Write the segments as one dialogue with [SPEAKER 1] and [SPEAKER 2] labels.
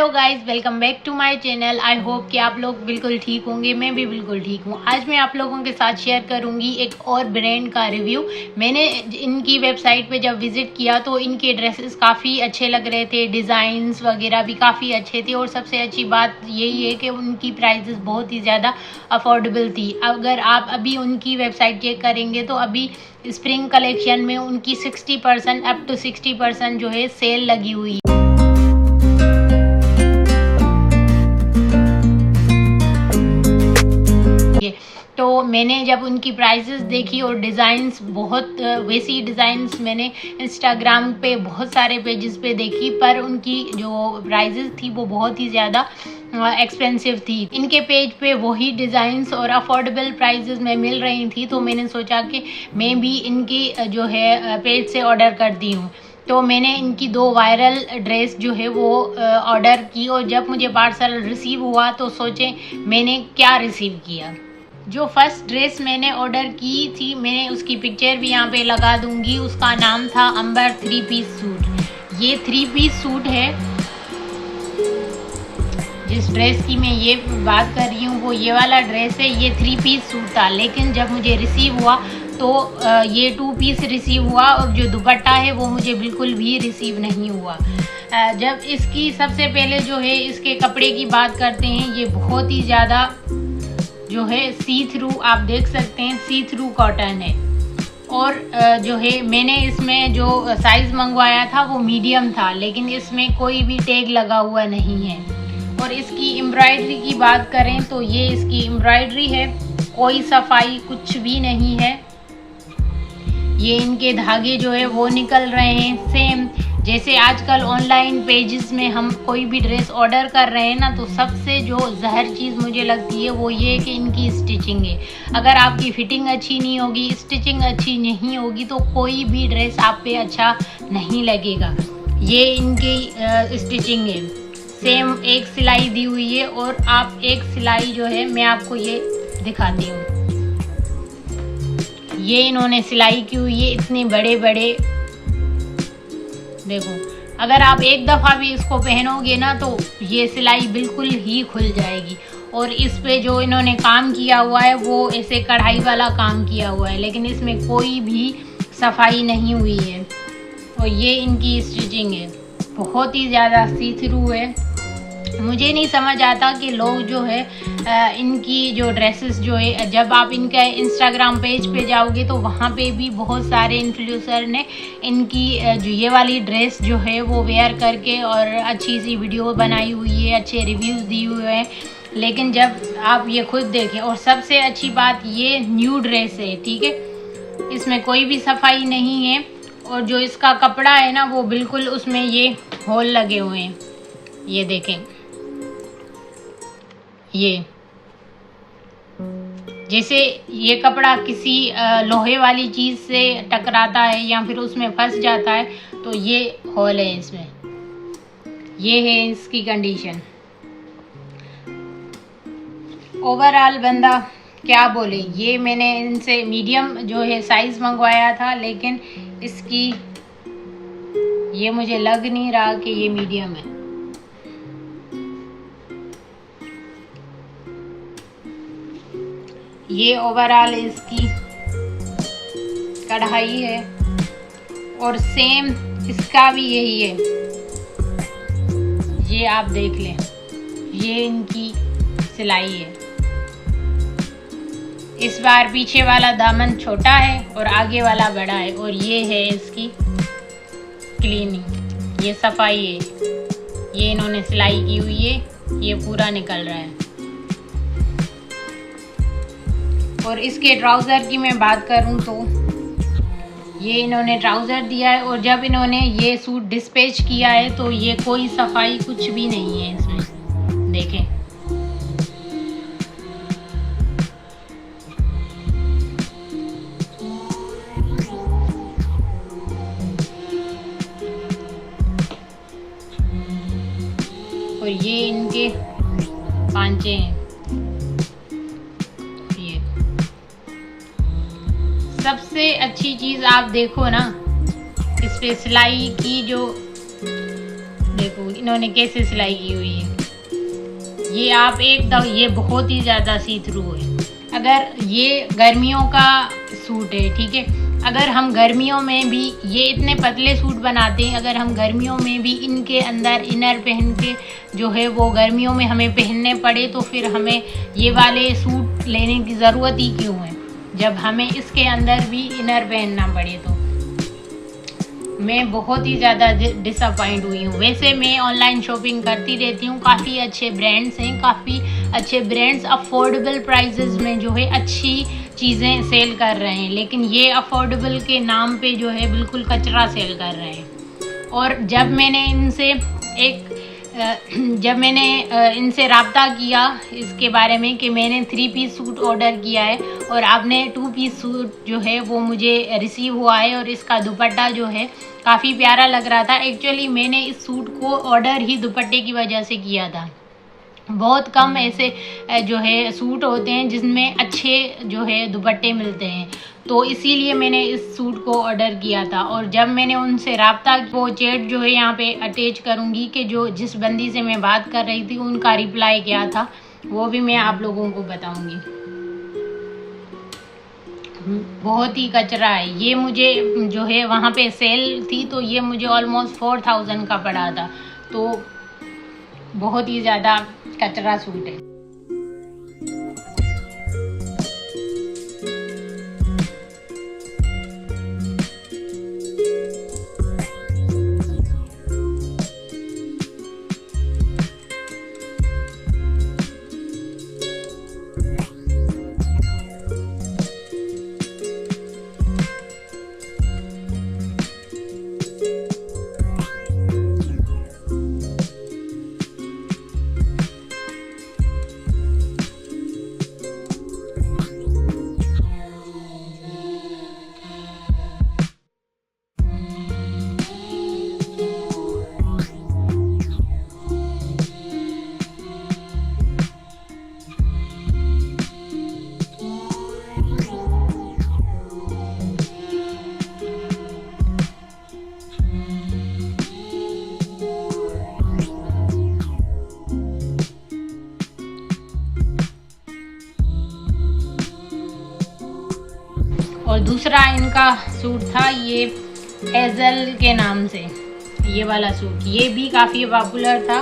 [SPEAKER 1] Hello guys, welcome back to my channel. I hope कि आप लोग बिल्कुल ठीक होंगे। मैं भी बिल्कुल ठीक हूँ। आज मैं आप लोगों के साथ शेयर करूँगी एक और ब्रांड का रिव्यू। मैंने इनकी वेबसाइट पे जब विज़िट किया तो इनके ड्रेसेस काफ़ी अच्छे लग रहे थे, डिज़ाइंस वगैरह भी काफ़ी अच्छे थे और सबसे अच्छी बात यही है कि उनकी प्राइसेस बहुत ही ज़्यादा अफोर्डेबल थी। अगर आप अभी उनकी वेबसाइट चेक करेंगे तो अभी स्प्रिंग कलेक्शन में उनकी 60% अप टू 60% जो है सेल लगी हुई है। तो मैंने जब उनकी प्राइसेस देखी और डिज़ाइंस बहुत वैसी डिज़ाइंस मैंने इंस्टाग्राम पे बहुत सारे पेजेस पे देखी, पर उनकी जो प्राइसेस थी वो बहुत ही ज़्यादा एक्सपेंसिव थी। इनके पेज पे वही डिज़ाइंस और अफोर्डेबल प्राइसेस में मिल रही थी, तो मैंने सोचा कि मैं भी इनकी जो है पेज से ऑर्डर करती हूँ। तो मैंने इनकी 2 वायरल ड्रेस जो है वो ऑर्डर की और जब मुझे पार्सल रिसीव हुआ तो सोचें मैंने क्या रिसीव किया। जो फर्स्ट ड्रेस मैंने ऑर्डर की थी, मैंने उसकी पिक्चर भी यहाँ पे लगा दूंगी। उसका नाम था अंबर 3 पीस सूट। ये 3 पीस सूट है। जिस ड्रेस की मैं ये बात कर रही हूँ वो ये वाला ड्रेस है। ये 3 पीस सूट था, लेकिन जब मुझे रिसीव हुआ तो ये 2 पीस रिसीव हुआ और जो दुपट्टा है वो मुझे बिल्कुल भी रिसीव नहीं हुआ। जब इसकी सबसे पहले जो है इसके कपड़े की बात करते हैं, ये बहुत ही ज़्यादा जो है सी थ्रू, आप देख सकते हैं सी थ्रू कॉटन है। और जो है मैंने इसमें जो साइज़ मंगवाया था वो मीडियम था, लेकिन इसमें कोई भी टैग लगा हुआ नहीं है। और इसकी एम्ब्रॉयडरी की बात करें तो ये इसकी एम्ब्रॉयडरी है, कोई सफाई कुछ भी नहीं है। ये इनके धागे जो है वो निकल रहे हैं सेम जैसे आजकल ऑनलाइन पेजेस में हम कोई भी ड्रेस ऑर्डर कर रहे हैं ना, तो सबसे जो जहर चीज़ मुझे लगती है वो ये कि इनकी स्टिचिंग है। अगर आपकी फिटिंग अच्छी नहीं होगी, स्टिचिंग अच्छी नहीं होगी, तो कोई भी ड्रेस आप पे अच्छा नहीं लगेगा। ये इनकी स्टिचिंग है, सेम एक सिलाई दी हुई है। और आप एक सिलाई जो है मैं आपको ये दिखाती हूँ, ये इन्होंने सिलाई की हुई है इतने बड़े बड़े। देखो, अगर आप एक दफ़ा भी इसको पहनोगे ना तो ये सिलाई बिल्कुल ही खुल जाएगी। और इस पे जो इन्होंने काम किया हुआ है वो ऐसे कढ़ाई वाला काम किया हुआ है, लेकिन इसमें कोई भी सफाई नहीं हुई है। और ये इनकी स्टिचिंग है, बहुत ही ज़्यादा सी थ्रू है। मुझे नहीं समझ आता कि लोग जो है इनकी जो ड्रेसेस जो है, जब आप इनका इंस्टाग्राम पेज पे जाओगे तो वहाँ पे भी बहुत सारे इन्फ्लुएंसर ने इनकी जो ये वाली ड्रेस जो है वो वेयर करके और अच्छी सी वीडियो बनाई हुई है, अच्छे रिव्यूज़ दिए हुए हैं। लेकिन जब आप ये खुद देखें, और सबसे अच्छी बात ये न्यू ड्रेस है, ठीक है, इसमें कोई भी सफाई नहीं है। और जो इसका कपड़ा है ना वो बिल्कुल उसमें ये होल लगे हुए हैं, ये देखें। ये जैसे ये कपड़ा किसी लोहे वाली चीज़ से टकराता है या फिर उसमें फंस जाता है, तो ये होल है इसमें। ये है इसकी कंडीशन। ओवरऑल बंदा क्या बोले, ये मैंने इनसे मीडियम जो है साइज़ मंगवाया था, लेकिन इसकी ये मुझे लग नहीं रहा कि ये मीडियम है। ये ओवरऑल इसकी कढ़ाई है और सेम इसका भी यही है। ये आप देख लें, ये इनकी सिलाई है। इस बार पीछे वाला दामन छोटा है और आगे वाला बड़ा है। और ये है इसकी क्लीनिंग, ये सफाई है, ये इन्होंने सिलाई की हुई है, ये पूरा निकल रहा है। और इसके ट्राउज़र की मैं बात करूं तो ये इन्होंने ट्राउज़र दिया है, और जब इन्होंने ये सूट डिस्पैच किया है तो ये कोई सफाई कुछ भी नहीं है इसमें, देखें। और ये इनके पांचे हैं। सबसे अच्छी चीज़ आप देखो ना, इस पे सिलाई की जो देखो इन्होंने कैसे सिलाई की हुई है। ये आप एकदम, ये बहुत ही ज़्यादा सी थ्रू है। अगर ये गर्मियों का सूट है, ठीक है, अगर हम गर्मियों में भी ये इतने पतले सूट बनाते हैं, अगर हम गर्मियों में भी इनके अंदर इनर पहन के जो है वो गर्मियों में हमें पहनने पड़े, तो फिर हमें ये वाले सूट लेने की ज़रूरत ही क्यों है, जब हमें इसके अंदर भी इनर पहनना पड़े। तो मैं बहुत ही ज़्यादा डिसअपॉइंट हुई हूँ। वैसे मैं ऑनलाइन शॉपिंग करती रहती हूँ, काफ़ी अच्छे ब्रांड्स हैं, काफ़ी अच्छे ब्रांड्स अफोर्डेबल प्राइसेस में जो है अच्छी चीज़ें सेल कर रहे हैं, लेकिन ये अफोर्डेबल के नाम पे जो है बिल्कुल कचरा सेल कर रहे हैं। और जब मैंने इनसे रब्ता किया इसके बारे में कि मैंने 3 पीस सूट ऑर्डर किया है और आपने 2 पीस सूट जो है वो मुझे रिसीव हुआ है, और इसका दुपट्टा जो है काफ़ी प्यारा लग रहा था। एक्चुअली मैंने इस सूट को ऑर्डर ही दुपट्टे की वजह से किया था। बहुत कम ऐसे जो है सूट होते हैं जिसमें अच्छे जो है दुपट्टे मिलते हैं, तो इसीलिए मैंने इस सूट को ऑर्डर किया था। और जब मैंने उनसे रब्ता, वो चैट जो है यहाँ पे अटैच करूँगी कि जिस बंदी से मैं बात कर रही थी उनका रिप्लाई क्या था, वो भी मैं आप लोगों को बताऊँगी। बहुत ही कचरा है ये। मुझे जो है वहाँ पे सेल थी तो ये मुझे ऑलमोस्ट 4000 का पड़ा था, तो बहुत ही ज़्यादा कचरा सूट है। और दूसरा इनका सूट था ये हेज़ल के नाम से, ये वाला सूट, ये भी काफ़ी पॉपुलर था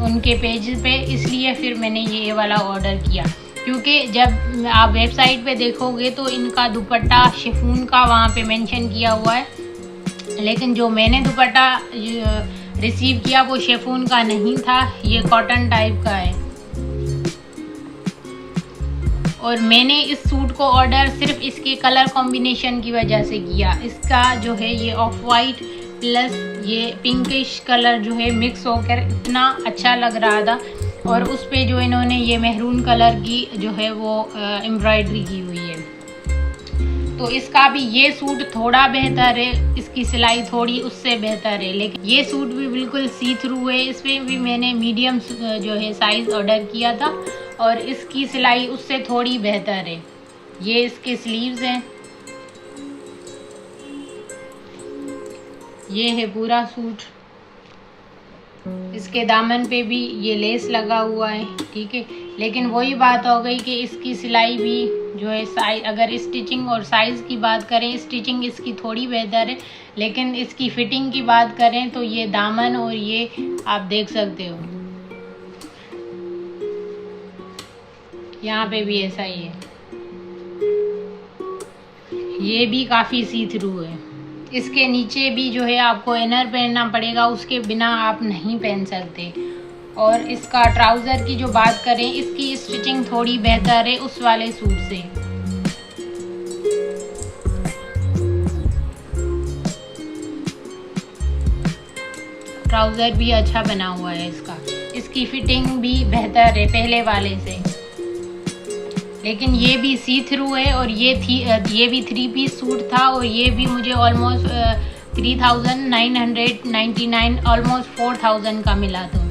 [SPEAKER 1] उनके पेज पे, इसलिए फिर मैंने ये वाला ऑर्डर किया। क्योंकि जब आप वेबसाइट पे देखोगे तो इनका दुपट्टा शिफॉन का वहाँ पे मेंशन किया हुआ है, लेकिन जो मैंने दुपट्टा रिसीव किया वो शिफॉन का नहीं था, ये कॉटन टाइप का है। और मैंने इस सूट को ऑर्डर सिर्फ इसके कलर कॉम्बिनेशन की वजह से किया। इसका जो है ये ऑफ वाइट प्लस ये पिंकिश कलर जो है मिक्स होकर इतना अच्छा लग रहा था, और उस पे जो इन्होंने ये मेहरून कलर की जो है वो एम्ब्रॉयडरी की हुई है। तो इसका भी ये सूट थोड़ा बेहतर है, इसकी सिलाई थोड़ी उससे बेहतर है, लेकिन ये सूट भी बिल्कुल सी थ्रू है। इसमें भी मैंने मीडियम जो है साइज़ ऑर्डर किया था, और इसकी सिलाई उससे थोड़ी बेहतर है। ये इसके स्लीव्स हैं, ये है पूरा सूट। इसके दामन पे भी ये लेस लगा हुआ है, ठीक है, लेकिन वही बात हो गई कि इसकी सिलाई भी जो है साइज, अगर स्टिचिंग और साइज़ की बात करें, स्टिचिंग इसकी थोड़ी बेहतर है, लेकिन इसकी फिटिंग की बात करें तो ये दामन और ये आप देख सकते हो, यहाँ पे भी ऐसा ही है। ये भी काफ़ी सी थ्रू है। इसके नीचे भी जो है आपको इनर पहनना पड़ेगा, उसके बिना आप नहीं पहन सकते। और इसका ट्राउज़र की जो बात करें, इसकी स्टिचिंग थोड़ी बेहतर है उस वाले सूट से। ट्राउज़र भी अच्छा बना हुआ है इसका, इसकी फिटिंग भी बेहतर है पहले वाले से, लेकिन ये भी सी थ्रू है। और ये भी 3 पीस सूट था, और ये भी मुझे ऑलमोस्ट 3999 ऑलमोस्ट 4000 का मिला था।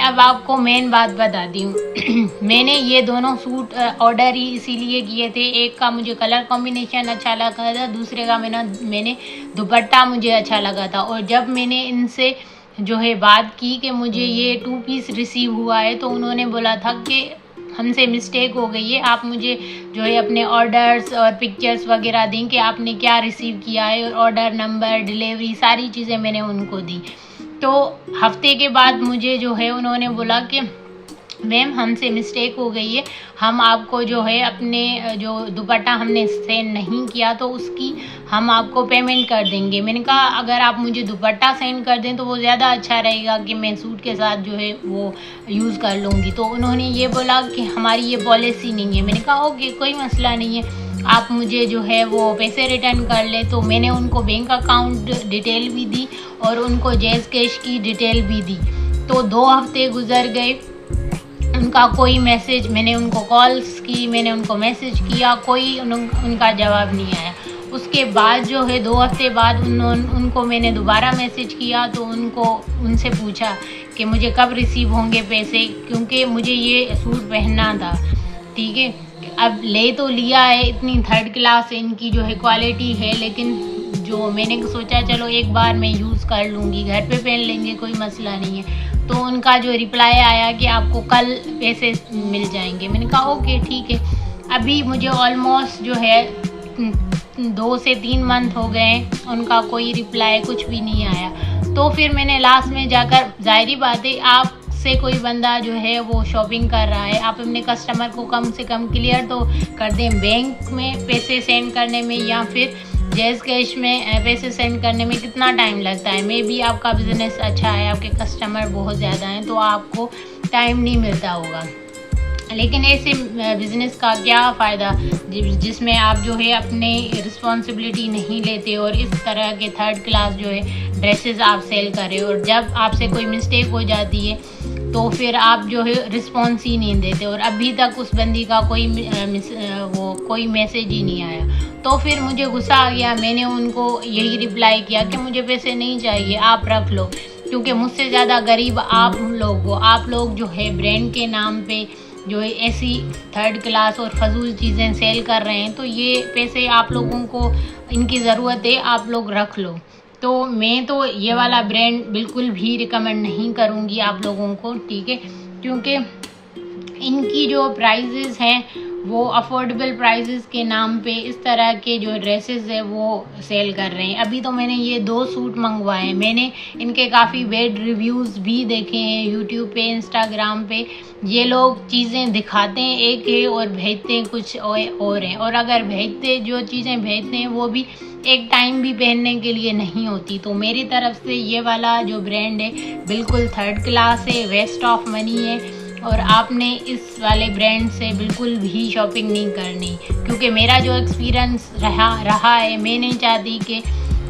[SPEAKER 1] अब आपको मेन बात बताती हूँ। मैंने ये दोनों सूट ऑर्डर ही इसीलिए किए थे, एक का मुझे कलर कॉम्बिनेशन अच्छा लगा था, दूसरे का मैंने दुपट्टा मुझे अच्छा लगा था। और जब मैंने इनसे जो है बात की कि मुझे ये 2 पीस रिसीव हुआ है, तो उन्होंने बोला था कि हमसे मिस्टेक हो गई है, आप मुझे जो है अपने ऑर्डर्स और पिक्चर्स वगैरह दें कि आपने क्या रिसीव किया है, और ऑर्डर नंबर, डिलीवरी, सारी चीज़ें मैंने उनको दी। तो हफ्ते के बाद मुझे जो है उन्होंने बोला कि मैम हमसे मिस्टेक हो गई है, हम आपको जो है अपने जो दुपट्टा हमने सेंड नहीं किया तो उसकी हम आपको पेमेंट कर देंगे। मैंने कहा अगर आप मुझे दुपट्टा सेंड कर दें तो वो ज़्यादा अच्छा रहेगा कि मैं सूट के साथ जो है वो यूज़ कर लूँगी। तो उन्होंने ये बोला कि हमारी ये पॉलिसी नहीं है। मैंने कहा ओके, कोई मसला नहीं है, आप मुझे जो है वो पैसे रिटर्न कर ले। तो मैंने उनको बैंक अकाउंट डिटेल भी दी और उनको जैज़ कैश की डिटेल भी दी। तो 2 हफ्ते गुजर गए, उनका कोई मैसेज, मैंने उनको कॉल्स की, मैंने उनको मैसेज किया, कोई उनका जवाब नहीं आया। उसके बाद जो है 2 हफ्ते बाद उनको मैंने दोबारा मैसेज किया, तो उनसे पूछा कि मुझे कब रिसीव होंगे पैसे, क्योंकि मुझे ये सूट पहनना था। ठीक है, अब ले तो लिया है, इतनी 3rd क्लास इनकी जो है क्वालिटी है, लेकिन जो मैंने सोचा चलो एक बार मैं यूज़ कर लूँगी, घर पे पहन लेंगे, कोई मसला नहीं है। तो उनका जो रिप्लाई आया कि आपको कल पैसे मिल जाएंगे। मैंने कहा ओके ठीक है। अभी मुझे ऑलमोस्ट जो है 2 से 3 मंथ हो गए, उनका कोई रिप्लाई कुछ भी नहीं आया। तो फिर मैंने लास्ट में जाकर, जाहिर बात है आपसे कोई बंदा जो है वो शॉपिंग कर रहा है, आप अपने कस्टमर को कम से कम क्लियर तो कर दें, बैंक में पैसे सेंड करने में या फिर जैज़ कैश में पैसे सेंड करने में कितना टाइम लगता है। मे बी आपका बिज़नेस अच्छा है, आपके कस्टमर बहुत ज़्यादा हैं, तो आपको टाइम नहीं मिलता होगा। लेकिन ऐसे बिज़नेस का क्या फ़ायदा जिसमें आप जो है अपने रिस्पॉन्सिबिलिटी नहीं लेते और इस तरह के 3rd क्लास जो है ड्रेसेस आप सेल कर रहे हो, और जब आपसे कोई मिस्टेक हो जाती है तो फिर आप जो है रिस्पॉन्स ही नहीं देते। और अभी तक उस बंदी का कोई मैसेज ही नहीं आया। तो फिर मुझे गुस्सा आ गया, मैंने उनको यही रिप्लाई किया कि मुझे पैसे नहीं चाहिए, आप रख लो, क्योंकि मुझसे ज़्यादा गरीब आप लोग जो है ब्रांड के नाम पे जो है ऐसी 3rd क्लास और फजूल चीज़ें सेल कर रहे हैं, तो ये पैसे आप लोगों को इनकी ज़रूरत है, आप लोग रख लो। तो मैं तो ये वाला ब्रांड बिल्कुल भी रिकमेंड नहीं करूँगी आप लोगों को, ठीक है, क्योंकि इनकी जो प्राइजेज़ हैं वो अफोर्डेबल प्राइजेज़ के नाम पे इस तरह के जो ड्रेसेस है वो सेल कर रहे हैं। अभी तो मैंने ये 2 सूट मंगवाए हैं, मैंने इनके काफ़ी बैड रिव्यूज़ भी देखे हैं यूट्यूब पे, इंस्टाग्राम पे। ये लोग चीज़ें दिखाते हैं एक है और भेजते हैं कुछ और हैं, और अगर जो चीज़ें भेजते हैं वो भी एक टाइम भी पहनने के लिए नहीं होती। तो मेरी तरफ से ये वाला जो ब्रांड है बिल्कुल 3rd क्लास है, वेस्ट ऑफ मनी है, और आपने इस वाले ब्रांड से बिल्कुल भी शॉपिंग नहीं करनी, क्योंकि मेरा जो एक्सपीरियंस रहा है, मैं नहीं चाहती कि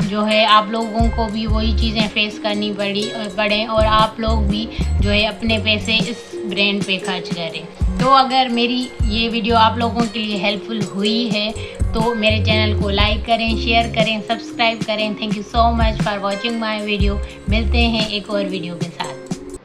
[SPEAKER 1] जो है आप लोगों को भी वही चीज़ें फेस करनी पड़े और आप लोग भी जो है अपने पैसे इस ब्रांड पे खर्च करें। तो अगर मेरी ये वीडियो आप लोगों के लिए हेल्पफुल हुई है तो मेरे चैनल को लाइक करें, शेयर करें, सब्सक्राइब करें। Thank you so much for watching my video. मिलते हैं एक और वीडियो के साथ।